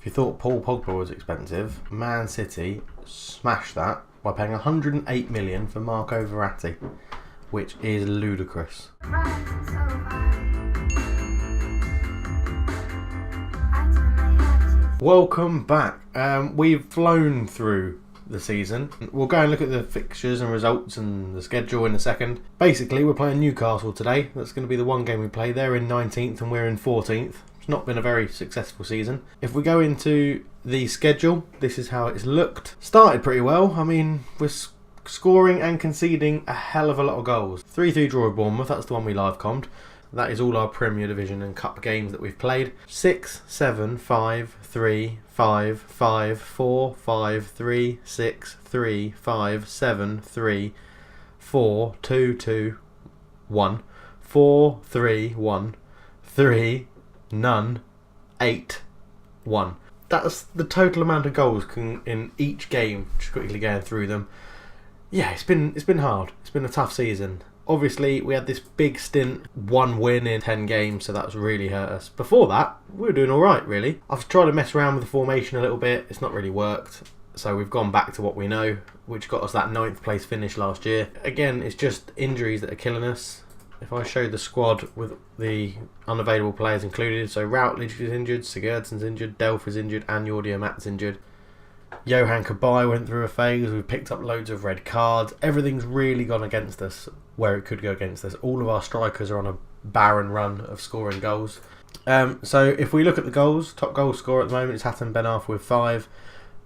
If you thought Paul Pogba was expensive, Man City smashed that by paying 108 million for Marco Verratti, which is ludicrous. Welcome back. We've flown through the season. We'll go and look at the fixtures and results and the schedule in a second. Basically, we're playing Newcastle today. That's going to be the one game we play. They're in 19th and we're in 14th. It's not been a very successful season. If we go into the schedule, this is how it's looked. Started pretty well. I mean, we're scoring and conceding a hell of a lot of goals. 3-3 draw with Bournemouth. That's the one we live commed. That is all our Premier Division and Cup games that we've played. 6, 7, 5, 3, 5, 5, 4, 5, 3, 6, 3, 5, 7, 3, 4, 2, 2, 1, 4, 3, 1, 3, none, 8, 1. That's the total amount of goals in each game, just quickly going through them. Yeah, it's been hard. It's been a tough season. Obviously, we had this big stint, 1 win in 10 games, so that's really hurt us. Before that, we were doing alright, really. I've tried to mess around with the formation a little bit. It's not really worked. So we've gone back to what we know, which got us that 9th place finish last year. Again, it's just injuries that are killing us. If I show the squad with the unavailable players included, so Routledge is injured, Sigurdsson's injured, Delph is injured, and Jordi Amat's injured. Johan Kabay went through a phase. We've picked up loads of red cards. Everything's really gone against us where it could go against us. All of our strikers are on a barren run of scoring goals. So if we look at the goals, top goal scorer at the moment is Hatem Ben Arfa with 5,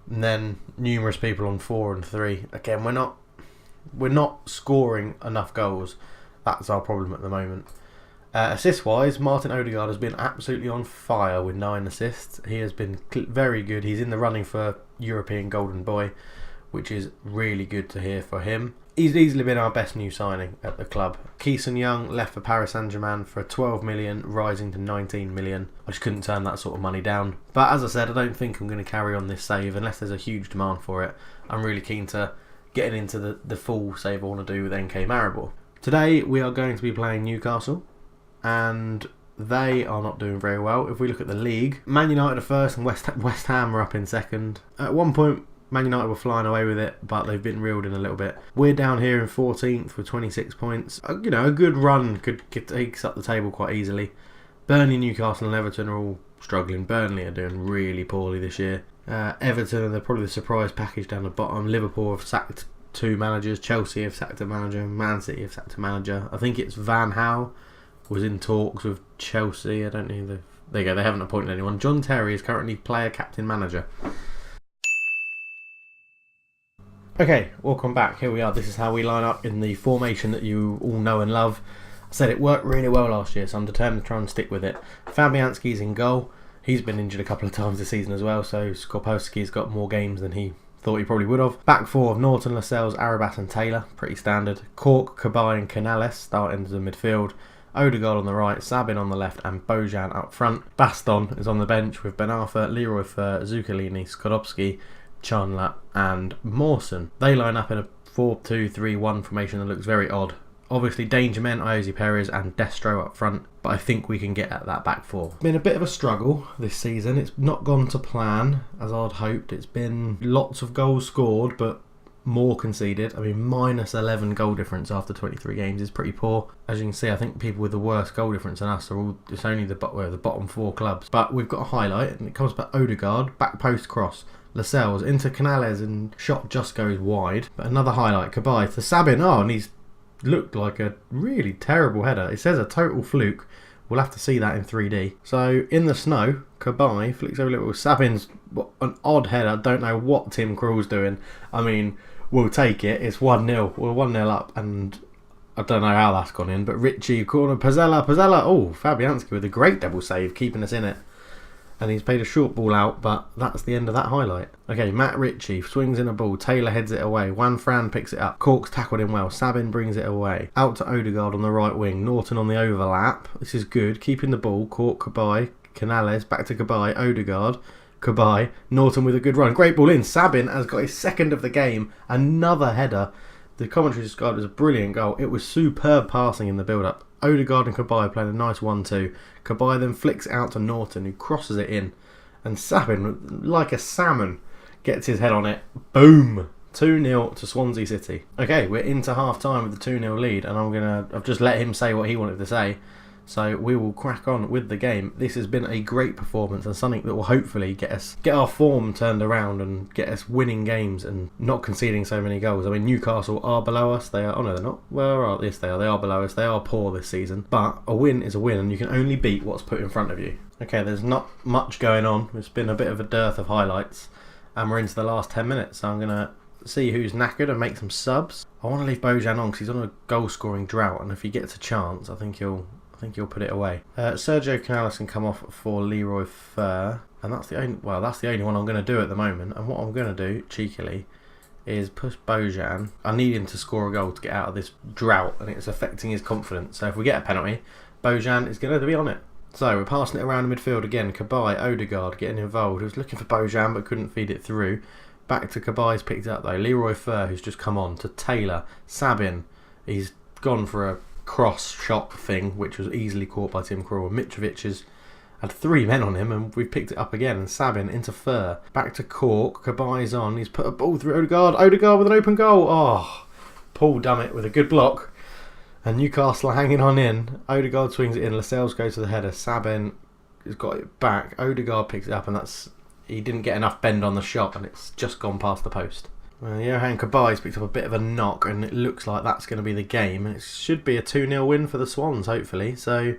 and then numerous people on 4 and 3. Again, we're not scoring enough goals. That's our problem at the moment. Assist-wise, Martin Odegaard has been absolutely on fire with 9 assists. He has been very good. He's in the running for European Golden Boy, which is really good to hear for him. He's easily been our best new signing at the club. Keeson Young left for Paris Saint-Germain for 12 million, rising to 19 million. I just couldn't turn that sort of money down. But as I said, I don't think I'm going to carry on this save unless there's a huge demand for it. I'm really keen to get into the full save I want to do with NK Maribor. Today we are going to be playing Newcastle, and they are not doing very well. If we look at the league, Man United are first and West Ham are up in second. At one point, Man United were flying away with it, but they've been reeled in a little bit. We're down here in 14th with 26 points. A good run could take us up the table quite easily. Burnley, Newcastle and Everton are all struggling. Burnley are doing really poorly this year. Everton are probably the surprise package down the bottom. Liverpool have sacked 2 managers. Chelsea have sacked a manager. Man City have sacked a manager. I think it's Van Gaal was in talks with Chelsea. I don't know. There you go. They haven't appointed anyone. John Terry is currently player, captain, manager. Okay, welcome back. Here we are. This is how we line up in the formation that you all know and love. I said it worked really well last year, so I'm determined to try and stick with it. Fabianski's in goal. He's been injured a couple of times this season as well, so Skopowski's got more games than he thought he probably would have. Back 4 of Norton, Lascelles, Arabas and Taylor. Pretty standard. Cork, Kabay and Canales start into the midfield. Odegaard on the right, Sabin on the left and Bojan up front. Baston is on the bench with Ben Arfa, Leroy Fer, Zuccolini, Skodowski, Chandler and Mawson. They line up in a 4-2-3-1 formation that looks very odd. Obviously Dangermen, Iosi Perez and Destro up front, but I think we can get at that back 4. It's been a bit of a struggle this season. It's not gone to plan as I'd hoped. It's been lots of goals scored but more conceded. I mean, minus 11 goal difference after 23 games is pretty poor. As you can see, I think people with the worst goal difference than us are all, it's only the bottom 4 clubs. But we've got a highlight and it comes back Odegaard, back post cross. Lascelles into Canales and shot just goes wide. But another highlight, Kabay to Sabin. Oh, and he's looked like a really terrible header. It says a total fluke. We'll have to see that in 3D. So in the snow, Kabay flicks over a little. Sabin's an odd header. I don't know what Tim Krul's doing. I mean, we'll take it. It's 1-0. We're 1-0 up and I don't know how that's gone in. But Richie, corner, Pazzella. Oh, Fabianski with a great double save, keeping us in it. And he's played a short ball out, but that's the end of that highlight. Okay, Matt Ritchie swings in a ball. Taylor heads it away. Juan Fran picks it up. Cork's tackled him well. Sabin brings it away. Out to Odegaard on the right wing. Norton on the overlap. This is good. Keeping the ball. Cork, Kabay, Canales. Back to Kabay. Odegaard. Kabay. Norton with a good run. Great ball in. Sabin has got his second of the game. Another header. The commentary described it as a brilliant goal. It was superb passing in the build-up. Odegaard and Kabay playing a nice 1-2. Kabay then flicks out to Norton, who crosses it in. And Sabin, like a salmon, gets his head on it. Boom! 2-0 to Swansea City. Okay, we're into half time with the 2-0 lead, and I've just let him say what he wanted to say. So we will crack on with the game. This has been a great performance and something that will hopefully get our form turned around and get us winning games and not conceding so many goals. I mean, Newcastle are below us. They are. Oh no, they're not. Well, yes, they are. They are below us. They are poor this season. But a win is a win, and you can only beat what's put in front of you. Okay, there's not much going on. It's been a bit of a dearth of highlights, and we're into the last 10 minutes. So I'm gonna see who's knackered and make some subs. I want to leave Bojan on because he's on a goal-scoring drought, and if he gets a chance, I think he'll put it away. Sergio Canales can come off for Leroy Fer, and that's the only one I'm going to do at the moment. And what I'm going to do, cheekily, is push Bojan. I need him to score a goal to get out of this drought, and it's affecting his confidence. So if we get a penalty, Bojan is going to be on it. So we're passing it around the midfield again. Cabaye, Odegaard getting involved. He was looking for Bojan but couldn't feed it through. Back to Cabaye's picked it up though. Leroy Fer, who's just come on, to Taylor. Sabin, he's gone for a cross shot thing, which was easily caught by Tim Krul. Mitrovic has had 3 men on him, and we've picked it up again. And Sabin into Fer, back to Cork. Cabaye's on. He's put a ball through Odegaard. Odegaard with an open goal. Oh, Paul Dummett with a good block, and Newcastle are hanging on in. Odegaard swings it in. Lascelles goes to the header. Sabin has got it back. Odegaard picks it up, and he didn't get enough bend on the shot, and it's just gone past the post. Johan Cabaye's picked up a bit of a knock, and it looks like that's going to be the game. And it should be a 2-0 win for the Swans, hopefully. So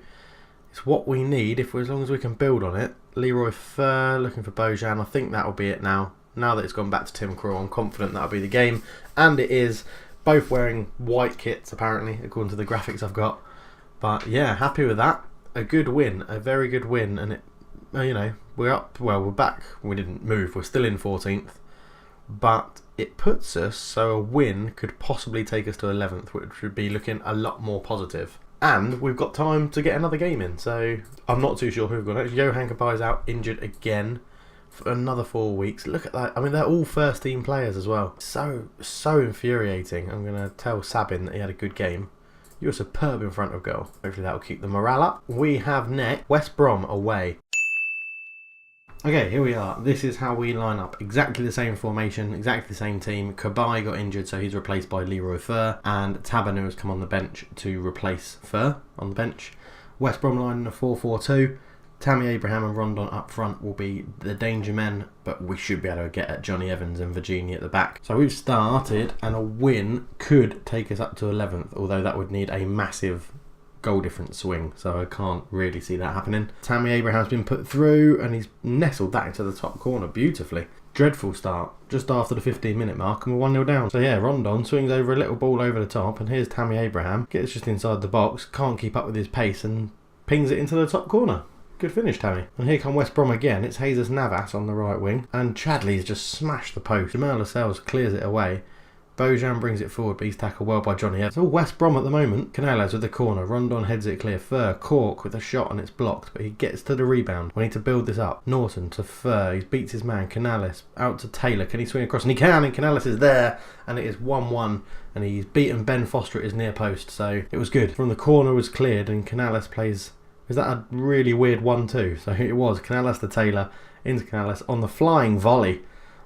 it's what we need as long as we can build on it. Leroy Fer looking for Bojan. I think that'll be it now. Now that it's gone back to Tim Krul, I'm confident that'll be the game. And it is. Both wearing white kits, apparently, according to the graphics I've got. But yeah, happy with that. A good win. A very good win. And we're up. Well, we're back. We didn't move. We're still in 14th. But it puts us so a win could possibly take us to 11th, which would be looking a lot more positive. And we've got time to get another game in, so I'm not too sure who we've got. Johan Cabaye's out injured again for another 4 weeks. Look at that. I mean, they're all first team players as well. So infuriating. I'm going to tell Sabin that he had a good game. You were superb in front of goal. Hopefully that will keep the morale up. We have next West Brom away. Okay, here we are. This is how we line up. Exactly the same formation, exactly the same team. Cabaye got injured, so he's replaced by Leroy Fer. And Tabanu has come on the bench to replace Fer on the bench. West Brom line in a 4-4-2. Tammy Abraham and Rondon up front will be the danger men, but we should be able to get at Johnny Evans and Virginia at the back. So we've started, and a win could take us up to 11th, although that would need a massive goal difference swing, so I can't really see that happening. Tammy Abraham's been put through, and he's nestled that into the top corner beautifully. Dreadful start, just after the 15-minute mark, and we're 1-0 down. So yeah, Rondon swings over a little ball over the top, and here's Tammy Abraham. Gets just inside the box, can't keep up with his pace, and pings it into the top corner. Good finish, Tammy. And here come West Brom again. It's Jesus Navas on the right wing, and Chadley's just smashed the post. Jamal Lascelles clears it away. Bojan brings it forward, but he's tackled well by Johnny Evans. It's all West Brom at the moment. Canales with the corner. Rondon heads it clear. Fer, Cork with a shot, and it's blocked, but he gets to the rebound. We need to build this up. Norton to Fer. He beats his man. Canales out to Taylor. Can he swing across? And he can, and Canales is there, and it is 1-1. And he's beaten Ben Foster at his near post, so it was good. From the corner was cleared, and Canales plays... Is that a really weird 1-2? So it was. Canales to Taylor. Into Canales on the flying volley.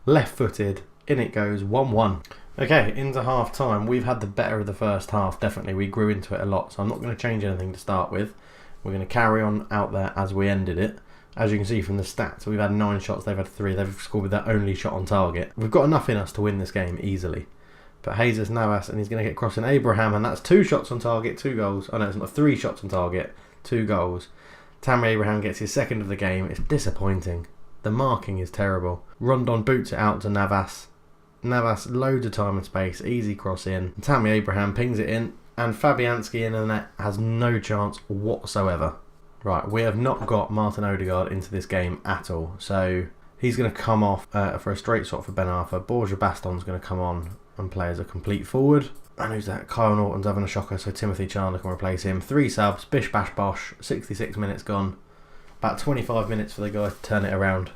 Left-footed. In it goes. 1-1. Okay, into half time. We've had the better of the first half, definitely. We grew into it a lot, so I'm not going to change anything to start with. We're going to carry on out there as we ended it. As you can see from the stats, we've had 9 shots, they've had 3. They've scored with their only shot on target. We've got enough in us to win this game easily. But Jesus Navas, and he's going to get crossing Abraham, and that's 2 shots on target, 2 goals. Oh no, it's not 3 shots on target, 2 goals. Tammy Abraham gets his second of the game. It's disappointing. The marking is terrible. Rondon boots it out to Navas. Navas, loads of time and space, easy cross in. Tammy Abraham pings it in, and Fabianski in the net has no chance whatsoever. Right, we have not got Martin Odegaard into this game at all, so he's going to come off for a straight shot for Ben Arthur. Borja Baston's going to come on and play as a complete forward. And who's that? Kyle Norton's having a shocker, so Timothy Chandler can replace him. 3 subs, bish bash bosh, 66 minutes gone. About 25 minutes for the guy to turn it around.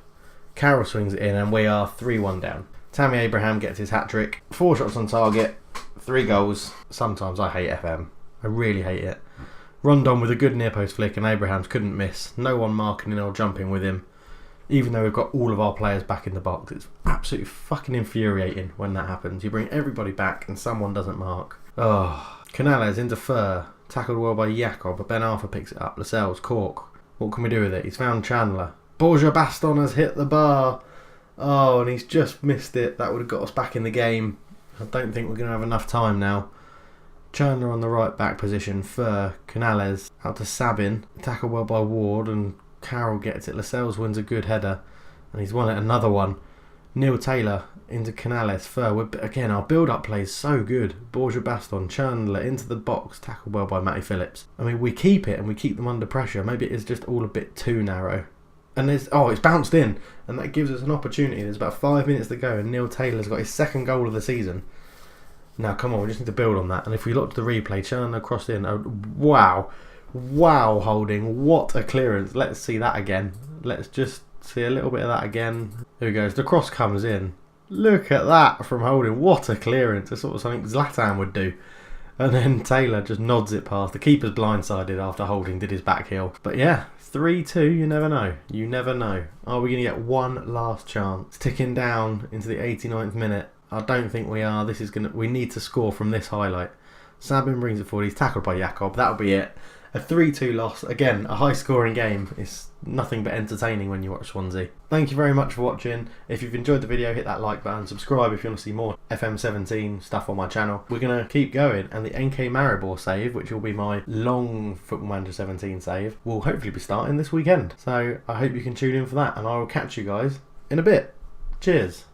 Carroll swings it in, and we are 3-1 down. Tammy Abraham gets his hat-trick. 4 shots on target, 3 goals. Sometimes I hate FM. I really hate it. Rondon with a good near-post flick, and Abrahams couldn't miss. No one marking in or jumping with him. even though we've got all of our players back in the box. It's absolutely fucking infuriating when that happens. You bring everybody back and someone doesn't mark. Oh, Canales into Fur, tackled well by Jakob, but Ben Arthur picks it up. Lascelles, Cork. What can we do with it? He's found Chandler. Borja Baston has hit the bar. Oh, and he's just missed it. That would have got us back in the game. I don't think we're going to have enough time now. Chandler on the right back position. Fur, Canales out to Sabin. Tackled well by Ward, and Carroll gets it. Lascelles wins a good header, and he's won it another one. Neil Taylor into Canales. Fur, again, our build-up play is so good. Borja Baston, Chandler into the box, tackled well by Matty Phillips. I mean, we keep it and we keep them under pressure. Maybe it is just all a bit too narrow. And it's bounced in, and that gives us an opportunity. There's about 5 minutes to go, and Neil Taylor's got his second goal of the season. Now, come on, we just need to build on that. And if we look to the replay, Chandler crossed in. Oh, wow, Holding, what a clearance. Let's see that again. Let's just see a little bit of that again. Here we go. The cross comes in. Look at that from Holding. What a clearance. It's sort of something Zlatan would do. And then Taylor just nods it past. The keeper's blindsided after Holding did his back heel. But yeah, 3-2, you never know. You never know. Are we going to get one last chance? Ticking down into the 89th minute. I don't think we are. We need to score from this highlight. Sabin brings it forward. He's tackled by Jakob. That'll be it. A 3-2 loss. Again, a high-scoring game. It's nothing but entertaining when you watch Swansea. Thank you very much for watching. If you've enjoyed the video, hit that like button. Subscribe if you want to see more FM17 stuff on my channel. We're going to keep going, and the NK Maribor save, which will be my long Football Manager 17 save, will hopefully be starting this weekend. So I hope you can tune in for that, and I will catch you guys in a bit. Cheers.